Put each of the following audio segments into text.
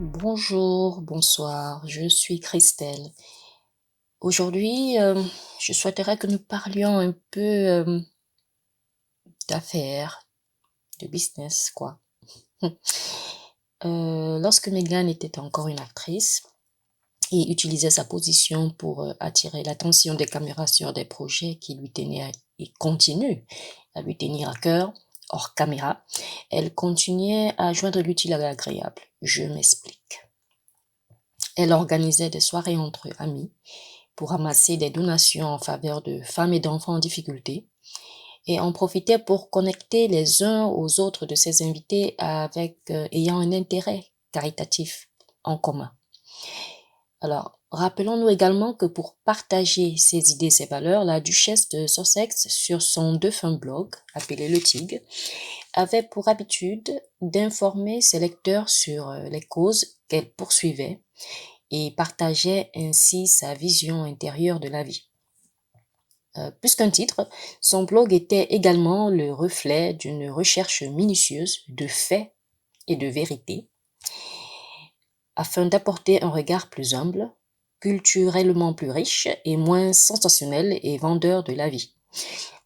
Bonjour, bonsoir, je suis Christelle. Aujourd'hui, je souhaiterais que nous parlions un peu d'affaires, de business, quoi. Lorsque Meghan était encore une actrice et utilisait sa position pour attirer l'attention des caméras sur des projets qui lui tenaient et continuent à lui tenir à cœur, hors caméra, elle continuait à joindre l'utile à l'agréable. Je m'explique. Elle organisait des soirées entre amis pour ramasser des donations en faveur de femmes et d'enfants en difficulté et en profitait pour connecter les uns aux autres de ses invités avec ayant un intérêt caritatif en commun. Alors, rappelons-nous également que pour partager ses idées, ses valeurs, la duchesse de Sussex, sur son défunt blog, appelé Le Tigre, avait pour habitude d'informer ses lecteurs sur les causes qu'elle poursuivait et partageait ainsi sa vision intérieure de la vie. Plus qu'un titre, son blog était également le reflet d'une recherche minutieuse de faits et de vérité, afin d'apporter un regard plus humble, culturellement plus riche et moins sensationnel et vendeur de la vie.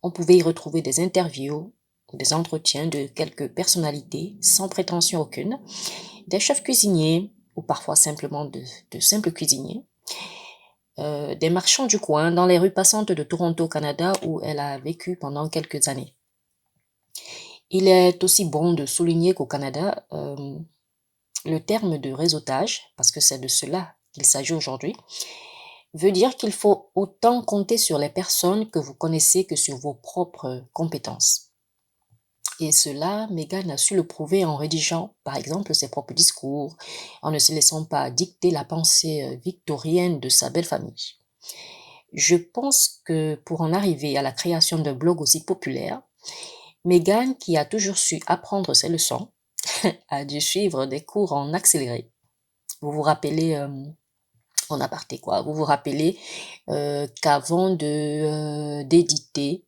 On pouvait y retrouver des interviews, des entretiens de quelques personnalités sans prétention aucune, des chefs cuisiniers ou parfois simplement de simples cuisiniers, des marchands du coin dans les rues passantes de Toronto, Canada, où elle a vécu pendant quelques années. Il est aussi bon de souligner qu'au Canada, le terme de réseautage, parce que c'est de cela qu'il s'agit aujourd'hui, veut dire qu'il faut autant compter sur les personnes que vous connaissez que sur vos propres compétences. Et cela, Meghan a su le prouver en rédigeant, par exemple, ses propres discours, en ne se laissant pas dicter la pensée victorienne de sa belle famille. Je pense que pour en arriver à la création d'un blog aussi populaire, Meghan, qui a toujours su apprendre ses leçons, a dû suivre des cours en accéléré. Vous vous rappelez, en aparté quoi, vous vous rappelez qu'avant d'éditer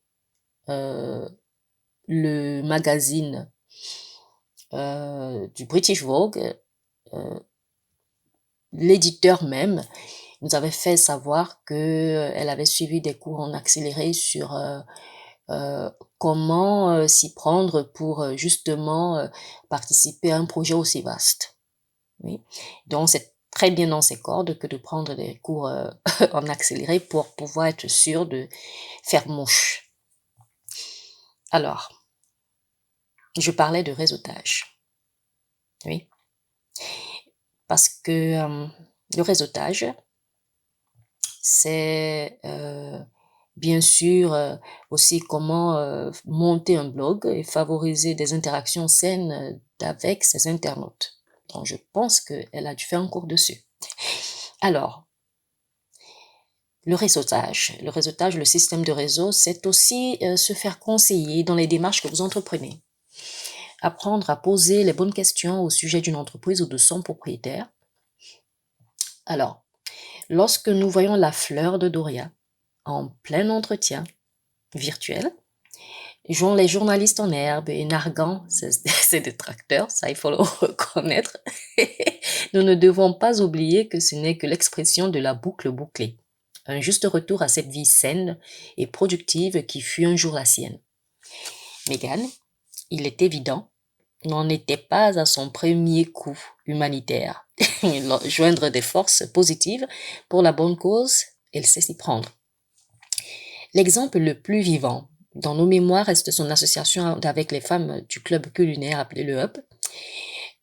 le magazine du British Vogue, l'éditeur même nous avait fait savoir qu'elle avait suivi des cours en accéléré sur comment s'y prendre pour justement participer à un projet aussi vaste. Oui. Donc c'est très bien dans ses cordes que de prendre des cours en accéléré pour pouvoir être sûr de faire mouche. Alors, je parlais de réseautage. Oui. Parce que le réseautage, c'est bien sûr aussi comment monter un blog et favoriser des interactions saines avec ses internautes. Donc je pense qu'elle a dû faire un cours dessus. Alors, le réseautage, le système de réseau, c'est aussi se faire conseiller dans les démarches que vous entreprenez. Apprendre à poser les bonnes questions au sujet d'une entreprise ou de son propriétaire. Alors, lorsque nous voyons la fleur de Doria en plein entretien virtuel, jouant les journalistes en herbe et narguant ses détracteurs, ça il faut le reconnaître, nous ne devons pas oublier que ce n'est que l'expression de la boucle bouclée. Un juste retour à cette vie saine et productive qui fut un jour la sienne. Meghan, il est évident, n'en était pas à son premier coup humanitaire. Joindre des forces positives pour la bonne cause, elle sait s'y prendre. L'exemple le plus vivant dans nos mémoires reste son association avec les femmes du club culinaire appelé le Hub.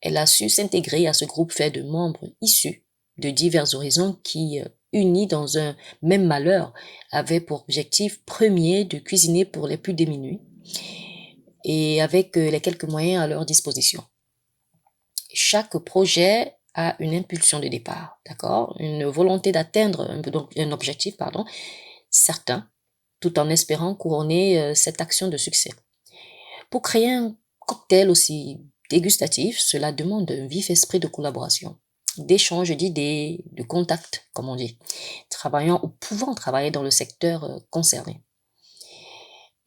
Elle a su s'intégrer à ce groupe fait de membres issus de divers horizons qui, unis dans un même malheur, avaient pour objectif premier de cuisiner pour les plus démunis et avec les quelques moyens à leur disposition. Chaque projet a une impulsion de départ, d'accord, une volonté d'atteindre un objectif, certain, tout en espérant couronner cette action de succès. Pour créer un cocktail aussi dégustatif, cela demande un vif esprit de collaboration, d'échange d'idées, de contact, comme on dit, travaillant ou pouvant travailler dans le secteur concerné.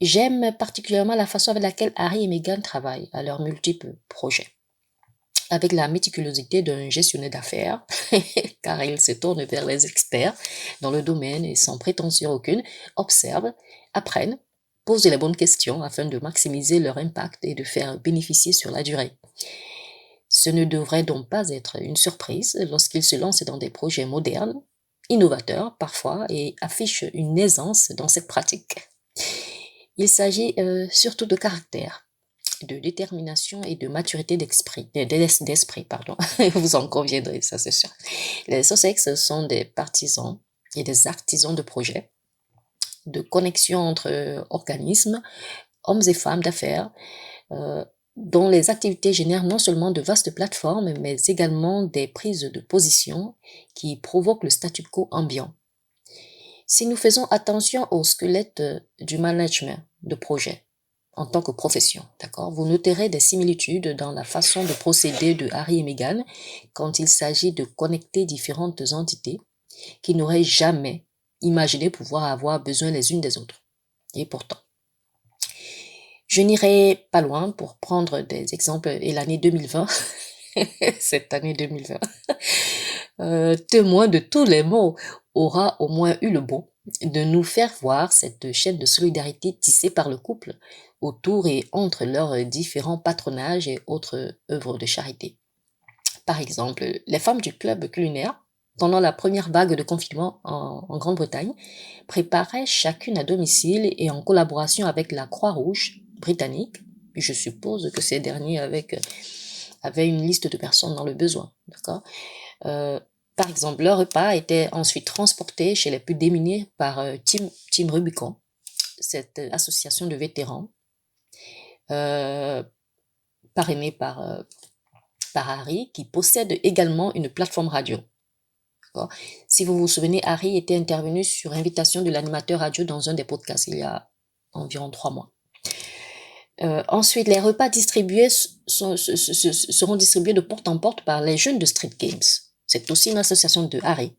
J'aime particulièrement la façon avec laquelle Harry et Meghan travaillent à leurs multiples projets. avec la méticulosité d'un gestionnaire d'affaires, car il se tourne vers les experts dans le domaine et sans prétention aucune, observent, apprennent, posent les bonnes questions afin de maximiser leur impact et de faire bénéficier sur la durée. Ce ne devrait donc pas être une surprise lorsqu'ils se lancent dans des projets modernes, innovateurs parfois, et affichent une aisance dans cette pratique. Il s'agit surtout de caractère, de détermination et de maturité d'esprit, pardon. Vous en conviendrez, ça c'est sûr. Les Sussex sont des partisans et des artisans de projets, de connexion entre organismes, hommes et femmes d'affaires, dont les activités génèrent non seulement de vastes plateformes, mais également des prises de position qui provoquent le statu quo ambiant. Si nous faisons attention au squelette du management de projet en tant que profession, d'accord, vous noterez des similitudes dans la façon de procéder de Harry et Meghan quand il s'agit de connecter différentes entités qui n'auraient jamais imaginé pouvoir avoir besoin les unes des autres. Et pourtant, je n'irai pas loin pour prendre des exemples et l'année 2020, cette année 2020, témoin de tous les maux, aura au moins eu le bon de nous faire voir cette chaîne de solidarité tissée par le couple autour et entre leurs différents patronages et autres œuvres de charité. Par exemple, les femmes du club culinaire, pendant la première vague de confinement en Grande-Bretagne, préparaient chacune à domicile et en collaboration avec la Croix-Rouge britannique. Je suppose que ces derniers avaient une liste de personnes dans le besoin, d'accord. Par exemple, leur repas était ensuite transporté chez les plus démunis par Team Rubicon, cette association de vétérans, parrainée par Harry, qui possède également une plateforme radio. Si vous vous souvenez, Harry était intervenu sur invitation de l'animateur radio dans un des podcasts il y a environ 3 mois. Ensuite, les repas distribués seront distribués de porte en porte par les jeunes de Street Games. C'est aussi une association de Harry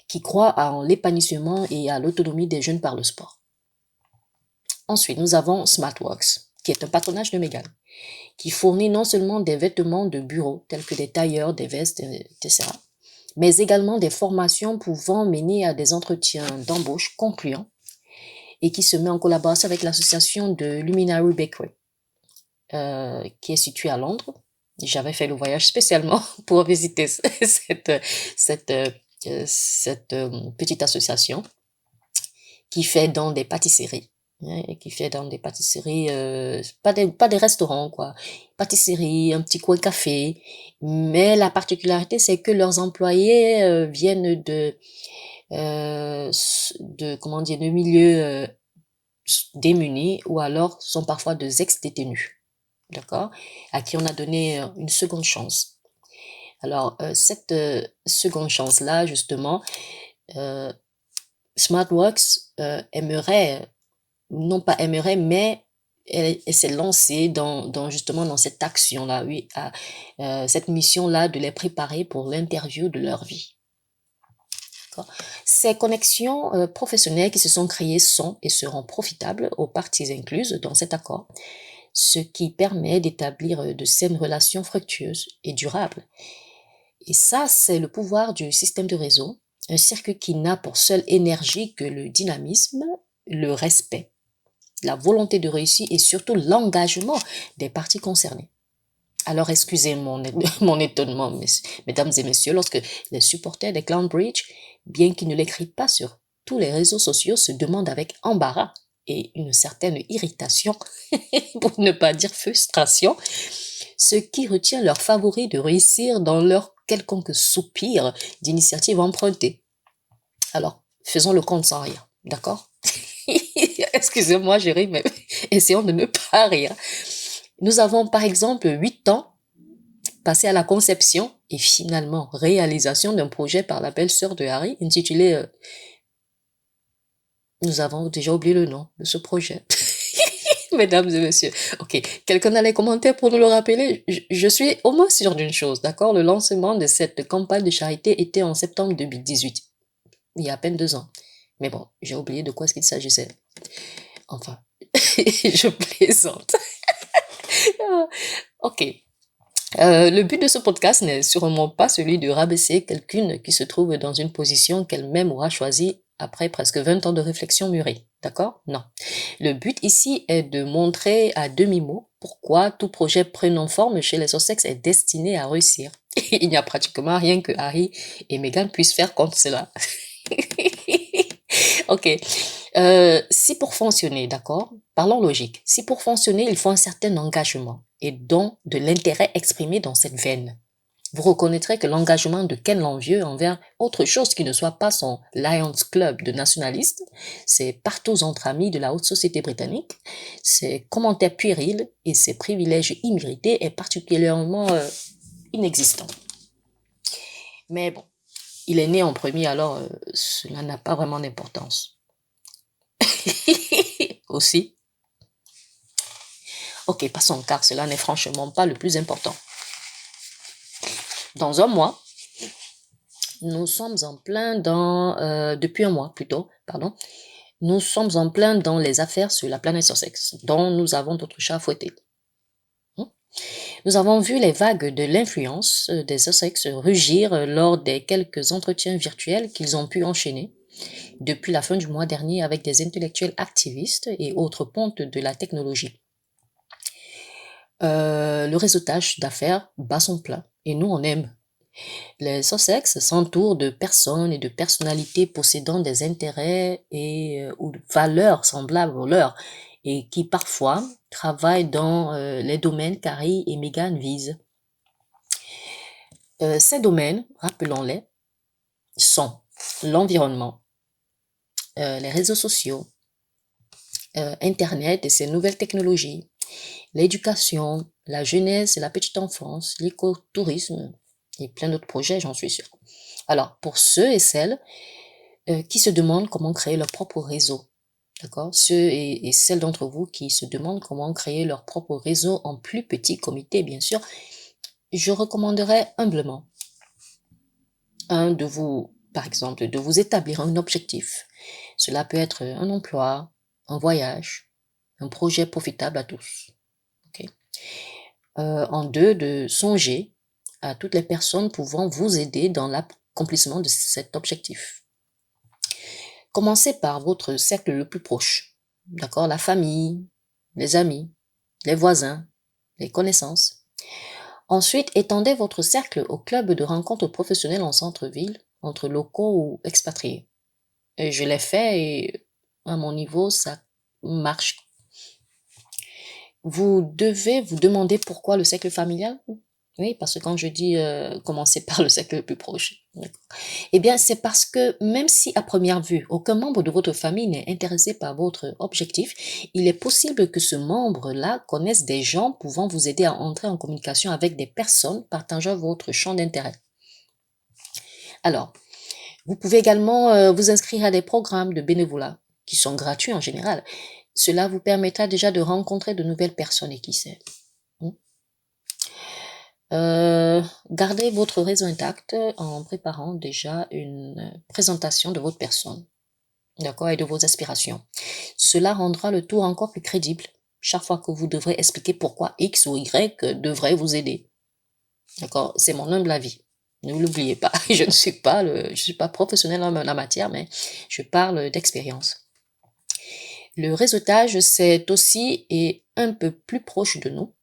qui croit en l'épanouissement et à l'autonomie des jeunes par le sport. Ensuite, nous avons SmartWorks, qui est un patronage de Meghan, qui fournit non seulement des vêtements de bureau, tels que des tailleurs, des vestes, etc., mais également des formations pouvant mener à des entretiens d'embauche concluants et qui se met en collaboration avec l'association de Luminary Bakery, qui est située à Londres. J'avais fait le voyage spécialement pour visiter cette petite association qui fait dans des pâtisseries, pas des restaurants, quoi, pâtisseries, un petit coin café, mais la particularité c'est que leurs employés viennent de milieux démunis ou alors sont parfois des ex-détenus, d'accord, à qui on a donné une seconde chance. Alors, cette seconde chance-là, justement, SmartWorks mais elle s'est lancée justement dans cette action-là, oui, cette mission-là de les préparer pour l'interview de leur vie. Ces connexions professionnelles qui se sont créées sont et seront profitables aux parties incluses dans cet accord, ce qui permet d'établir de saines relations fructueuses et durables. Et ça, c'est le pouvoir du système de réseau, un circuit qui n'a pour seule énergie que le dynamisme, le respect, la volonté de réussir et surtout l'engagement des parties concernées. Alors, excusez mon étonnement, mesdames et messieurs, lorsque les supporters des Clownbridge, bien qu'ils ne l'écrivent pas sur tous les réseaux sociaux, se demandent avec embarras et une certaine irritation, pour ne pas dire frustration, ce qui retient leurs favoris de réussir dans leur quelconque soupir d'initiative empruntée. Alors, faisons le compte sans rire, d'accord? Excusez-moi, j'ai ri, mais essayons de ne pas rire. Nous avons par exemple 8 ans passé à la conception et finalement réalisation d'un projet par la belle-sœur de Harry intitulé nous avons déjà oublié le nom de ce projet. Mesdames et messieurs. Ok, quelqu'un dans les commentaires pour nous le rappeler. Je suis au moins sûre d'une chose, d'accord? Le lancement de cette campagne de charité était en septembre 2018. Il y a à peine 2 ans. Mais bon, j'ai oublié de quoi est-ce qu'il s'agissait. Enfin, je plaisante. Ok. Le but de ce podcast n'est sûrement pas celui de rabaisser quelqu'une qui se trouve dans une position qu'elle-même aura choisie après presque 20 ans de réflexion mûrie. D'accord? Non. Le but ici est de montrer à demi-mot pourquoi tout projet prenant forme chez les Sussex est destiné à réussir. Il n'y a pratiquement rien que Harry et Meghan puissent faire contre cela. Ok. Si pour fonctionner, d'accord, parlons logique, si pour fonctionner, il faut un certain engagement et donc de l'intérêt exprimé dans cette veine, vous reconnaîtrez que l'engagement de Ken l'Envieux envers autre chose qui ne soit pas son Lions Club de nationalistes, ses partout entre amis de la haute société britannique, ses commentaires puérils et ses privilèges immérités est particulièrement inexistant. Mais bon, il est né en premier, alors cela n'a pas vraiment d'importance. Aussi. Ok, passons, car cela n'est franchement pas le plus important. Dans un mois, nous sommes en plein dans, depuis un mois plutôt, pardon, nous sommes en plein dans les affaires sur la planète Sussex, dont nous avons d'autres chats à fouetter. Nous avons vu les vagues de l'influence des Sussex rugir lors des quelques entretiens virtuels qu'ils ont pu enchaîner depuis la fin du mois dernier avec des intellectuels activistes et autres pontes de la technologie. Le réseautage d'affaires bat son plein et nous on aime. Les Sussex s'entourent de personnes et de personnalités possédant des intérêts et ou de valeurs semblables aux leurs et qui parfois travaillent dans les domaines qu'Harry et Meghan visent. Ces domaines, rappelons-les, sont l'environnement, les réseaux sociaux, Internet et ses nouvelles technologies, l'éducation, la jeunesse et la petite enfance, l'écotourisme et plein d'autres projets, j'en suis sûre. Alors, pour ceux et celles qui se demandent comment créer leur propre réseau, d'accord? Ceux et celles d'entre vous qui se demandent comment créer leur propre réseau en plus petit comité, bien sûr, je recommanderais humblement, de vous, par exemple, de vous établir un objectif. Cela peut être un emploi, un voyage, un projet profitable à tous. Okay? En deux, de songer à toutes les personnes pouvant vous aider dans l'accomplissement de cet objectif. Commencez par votre cercle le plus proche, d'accord? La famille, les amis, les voisins, les connaissances. Ensuite, étendez votre cercle au club de rencontres professionnelles en centre-ville, entre locaux ou expatriés. Et je l'ai fait et à mon niveau, ça marche. Vous devez vous demander pourquoi le cercle familial? Oui, parce que quand je dis commencer par le cercle le plus proche, eh bien, c'est parce que même si à première vue, aucun membre de votre famille n'est intéressé par votre objectif, il est possible que ce membre-là connaisse des gens pouvant vous aider à entrer en communication avec des personnes partageant votre champ d'intérêt. Alors, vous pouvez également vous inscrire à des programmes de bénévolat qui sont gratuits en général. Cela vous permettra déjà de rencontrer de nouvelles personnes et qui sait. Gardez votre réseau intact en préparant déjà une présentation de votre personne, d'accord, et de vos aspirations. Cela rendra le tout encore plus crédible chaque fois que vous devrez expliquer pourquoi X ou Y devrait vous aider. D'accord, c'est mon humble avis. Ne l'oubliez pas, je ne suis pas professionnel en la matière, mais je parle d'expérience. Le réseautage, c'est aussi et un peu plus proche de nous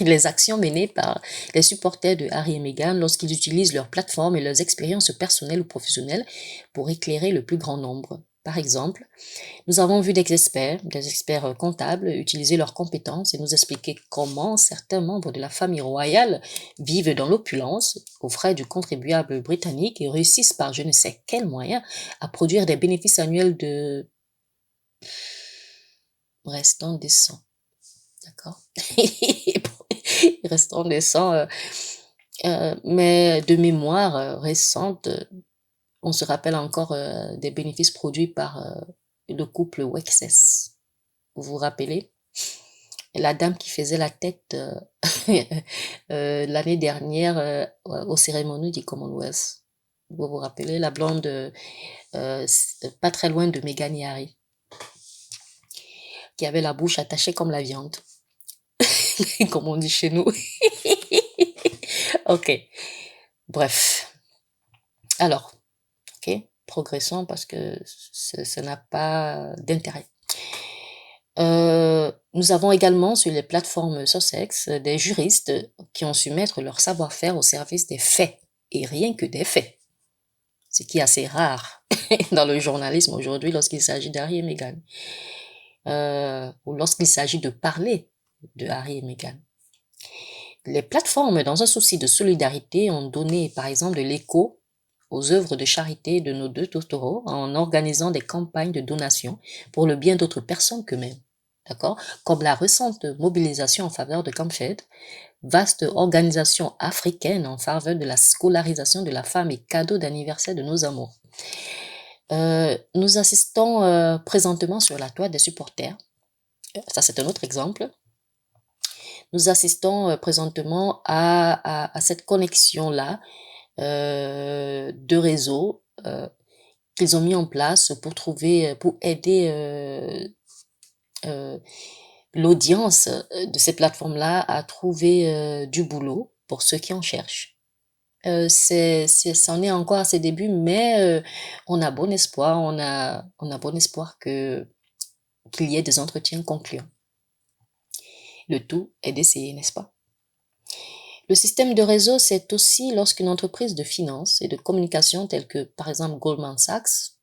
les actions menées par les supporters de Harry et Meghan lorsqu'ils utilisent leurs plateformes et leurs expériences personnelles ou professionnelles pour éclairer le plus grand nombre. Par exemple, nous avons vu des experts comptables, utiliser leurs compétences et nous expliquer comment certains membres de la famille royale vivent dans l'opulence aux frais du contribuable britannique et réussissent par je ne sais quel moyen à produire des bénéfices annuels de restant décents. D'accord? Restant décents, mais de mémoire récente, on se rappelle encore des bénéfices produits par le couple Wexes. Vous vous rappelez? La dame qui faisait la tête l'année dernière aux cérémonies du Commonwealth. Vous vous rappelez, la blonde pas très loin de Meghan et Harry, qui avait la bouche attachée comme la viande, comme on dit chez nous. Ok, bref. Alors, ok, progressons parce que ça n'a pas d'intérêt. Nous avons également sur les plateformes Sussex des juristes qui ont su mettre leur savoir-faire au service des faits, et rien que des faits, ce qui est assez rare dans le journalisme aujourd'hui lorsqu'il s'agit d'Harry et Meghan, ou lorsqu'il s'agit de parler de Harry et Meghan. Les plateformes, dans un souci de solidarité, ont donné par exemple de l'écho aux œuvres de charité de nos deux tourtereaux en organisant des campagnes de donation pour le bien d'autres personnes qu'eux-mêmes. D'accord? Comme la récente mobilisation en faveur de Camp Fed, vaste organisation africaine en faveur de la scolarisation de la femme et cadeau d'anniversaire de nos amours. Nous assistons présentement sur la toile des supporters. Ça, c'est un autre exemple. Nous assistons présentement à cette connexion-là de réseaux qu'ils ont mis en place pour aider l'audience de ces plateformes-là à trouver du boulot pour ceux qui en cherchent. C'en est encore à ses débuts, mais on a bon espoir, on a bon espoir qu'il y ait des entretiens concluants. Le tout est d'essayer, n'est-ce pas? Le système de réseau, c'est aussi lorsqu'une entreprise de finance et de communication telle que, par exemple, Goldman Sachs,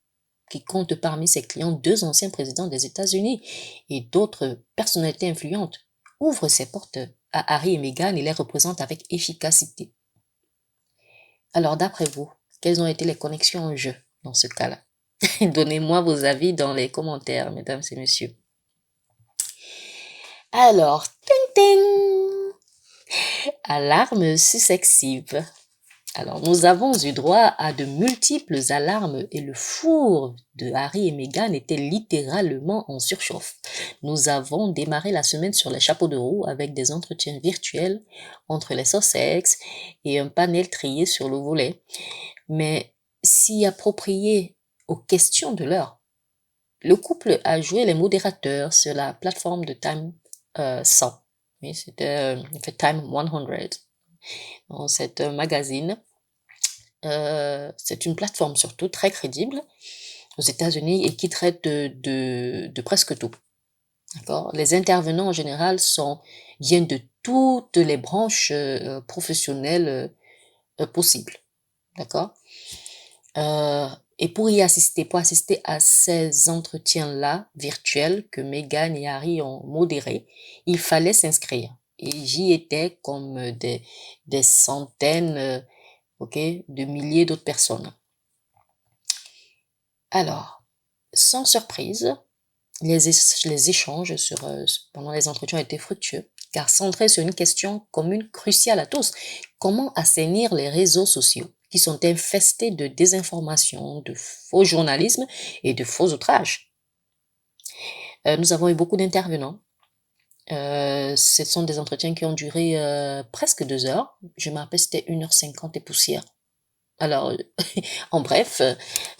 qui compte parmi ses clients 2 anciens présidents des États-Unis et d'autres personnalités influentes, ouvre ses portes à Harry et Meghan et les représente avec efficacité. Alors, d'après vous, quelles ont été les connexions en jeu dans ce cas-là? Donnez-moi vos avis dans les commentaires, mesdames et messieurs. Alors, ting ting! Alarme sussexive. Alors, nous avons eu droit à de multiples alarmes et le four de Harry et Meghan était littéralement en surchauffe. Nous avons démarré la semaine sur les chapeaux de roue avec des entretiens virtuels entre les Sussex et un panel trié sur le volet. Mais s'y approprier aux questions de l'heure, le couple a joué les modérateurs sur la plateforme de Time 100. Oui, c'était Time 100. Dans cette magazine. C'est une plateforme surtout très crédible aux États-Unis et qui traite de presque tout. D'accord? Les intervenants en général viennent de toutes les branches professionnelles possibles. D'accord? Et pour assister à ces entretiens-là virtuels que Meghan et Harry ont modérés, il fallait s'inscrire. Et j'y étais comme des centaines, de milliers d'autres personnes. Alors, sans surprise, les échanges pendant les entretiens étaient fructueux, car centrés sur une question commune cruciale à tous. Comment assainir les réseaux sociaux qui sont infestés de désinformation, de faux journalisme et de faux outrages? Nous avons eu beaucoup d'intervenants. Ce sont des entretiens qui ont duré presque 2 heures. Je me rappelle, c'était 1h50 et poussière. Alors, en bref,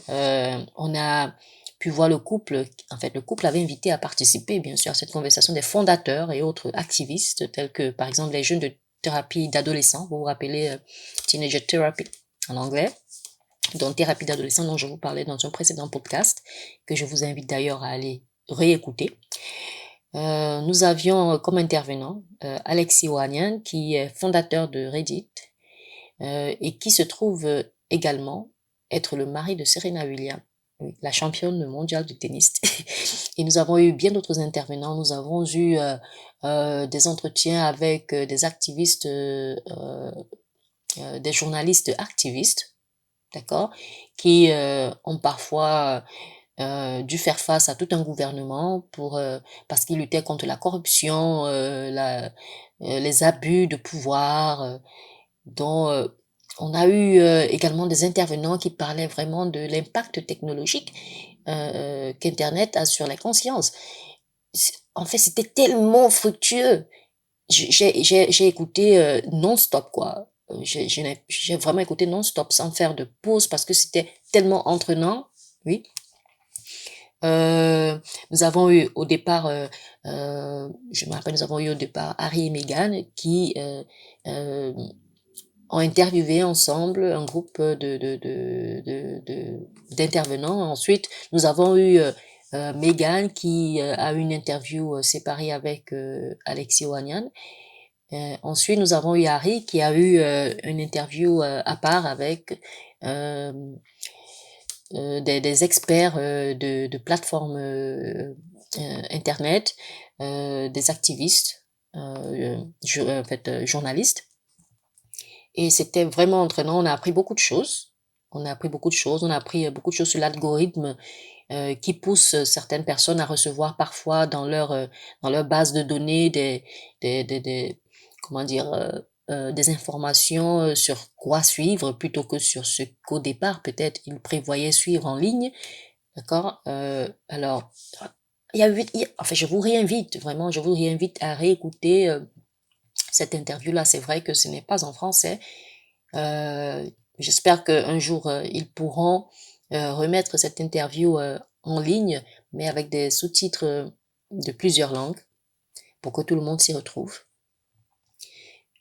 on a pu voir le couple avait invité à participer, bien sûr, à cette conversation des fondateurs et autres activistes, tels que, par exemple, les jeunes de thérapie d'adolescents, vous vous rappelez, Teenager Therapy en anglais, donc thérapie d'adolescents dont je vous parlais dans un précédent podcast, que je vous invite d'ailleurs à aller réécouter. Nous avions comme intervenant Alexis Ohanian, qui est fondateur de Reddit, et qui se trouve également être le mari de Serena Williams, la championne mondiale de tennis. Et nous avons eu bien d'autres intervenants. Nous avons eu des entretiens avec des activistes, des journalistes activistes, d'accord, qui ont parfois dû faire face à tout un gouvernement parce qu'ils luttaient contre la corruption, les abus de pouvoir, dont on a eu également des intervenants qui parlaient vraiment de l'impact technologique qu'Internet a sur la conscience. En fait, c'était tellement fructueux. J'ai écouté non-stop, quoi. J'ai vraiment écouté non-stop sans faire de pause parce que c'était tellement entraînant. Oui. Nous avons eu au départ, je me rappelle, nous avons eu au départ Harry et Meghan qui ont interviewé ensemble un groupe d'intervenants. Ensuite, nous avons eu Megan qui a eu une interview séparée avec Alexis Ohanian. Ensuite, nous avons eu Harry qui a eu une interview à part avec des experts de plateformes Internet, des activistes, journalistes. Et c'était vraiment entraînant. On a appris beaucoup de choses. On a appris beaucoup de choses. On a appris beaucoup de choses sur l'algorithme qui pousse certaines personnes à recevoir parfois dans leur base de données comment dire, des informations sur quoi suivre plutôt que sur ce qu'au départ peut-être ils prévoyaient suivre en ligne. D'accord? Alors, enfin, je vous réinvite, vraiment, je vous réinvite à réécouter cette interview-là. C'est vrai que ce n'est pas en français. J'espère qu'un jour, ils pourront remettre cette interview en ligne, mais avec des sous-titres de plusieurs langues pour que tout le monde s'y retrouve.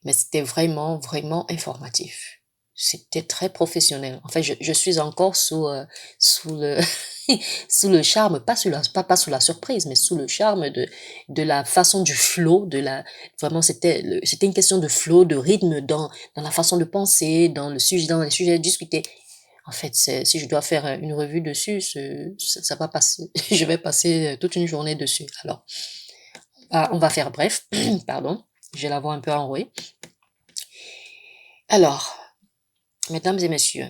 Mais c'était vraiment, vraiment informatif. C'était très professionnel. En fait, je suis encore sous le sous le charme, pas sous la surprise, mais sous le charme de la façon du flow, vraiment c'était une question de flow, de rythme dans la façon de penser, dans les sujets discutés. En fait, si je dois faire une revue dessus, ça va passer, je vais passer toute une journée dessus. Alors, on va faire bref, pardon, j'ai la voix un peu enrouée. Alors, mesdames et messieurs,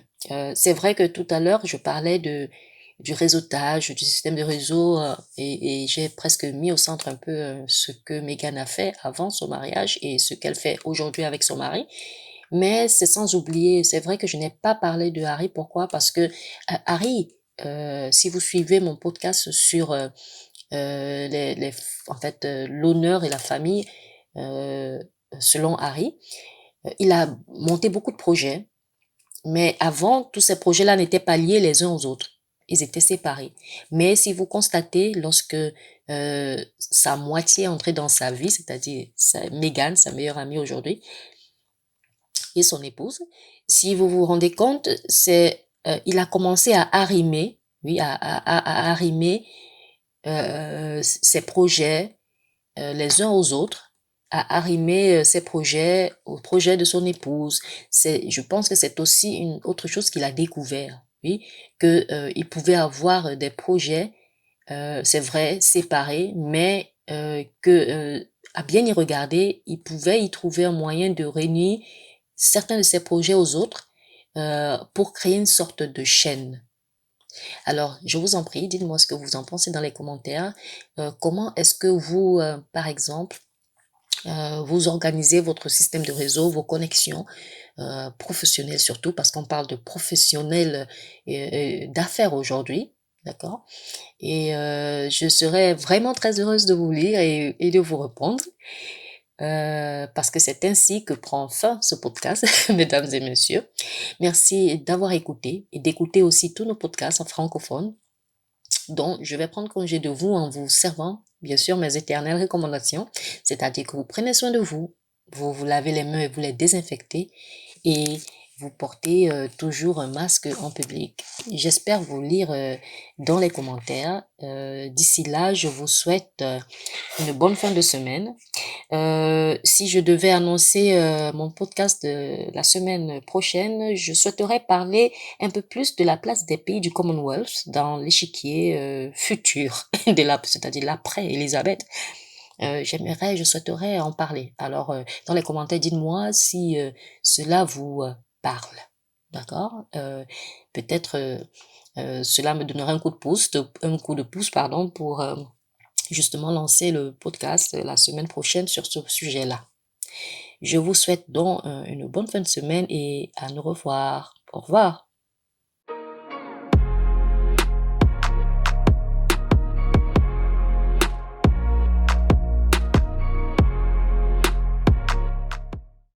c'est vrai que tout à l'heure, je parlais du réseautage, du système de réseau, et j'ai presque mis au centre un peu ce que Meghan a fait avant son mariage et ce qu'elle fait aujourd'hui avec son mari. Mais c'est sans oublier, c'est vrai que je n'ai pas parlé de Harry. Pourquoi? Parce que Harry, si vous suivez mon podcast sur en fait, l'honneur et la famille, selon Harry, il a monté beaucoup de projets, mais avant, tous ces projets-là n'étaient pas liés les uns aux autres. Ils étaient séparés. Mais si vous constatez, lorsque sa moitié est entrée dans sa vie, c'est-à-dire Meghan, sa meilleure amie aujourd'hui, et son épouse, si vous vous rendez compte, il a commencé à arrimer, oui, à arrimer ses projets les uns aux autres, à arrimer ses projets aux projets de son épouse. Je pense que c'est aussi une autre chose qu'il a découvert, oui, que il pouvait avoir des projets, c'est vrai, séparés, mais à bien y regarder, il pouvait y trouver un moyen de réunir certains de ses projets aux autres pour créer une sorte de chaîne. Alors, je vous en prie, dites-moi ce que vous en pensez dans les commentaires. Comment est-ce que vous, par exemple, vous organisez votre système de réseau, vos connexions professionnelles surtout, parce qu'on parle de professionnels d'affaires aujourd'hui, d'accord? Et je serais vraiment très heureuse de vous lire et de vous répondre. Parce que c'est ainsi que prend fin ce podcast, mesdames et messieurs. Merci d'avoir écouté et d'écouter aussi tous nos podcasts en francophone. Donc, je vais prendre congé de vous en vous servant, bien sûr, mes éternelles recommandations, c'est-à-dire que vous prenez soin de vous, vous vous lavez les mains et vous les désinfectez, et vous portez toujours un masque en public. J'espère vous lire dans les commentaires. D'ici là, je vous souhaite une bonne fin de semaine. Si je devais annoncer mon podcast de la semaine prochaine, je souhaiterais parler un peu plus de la place des pays du Commonwealth dans l'échiquier futur, c'est-à-dire l'après-Élisabeth. Je souhaiterais en parler. Alors, dans les commentaires, dites-moi si cela vous parle. D'accord? Peut-être cela me donnera un coup de pouce, pardon, pour justement lancer le podcast la semaine prochaine sur ce sujet-là. Je vous souhaite donc une bonne fin de semaine et à nous revoir. Au revoir.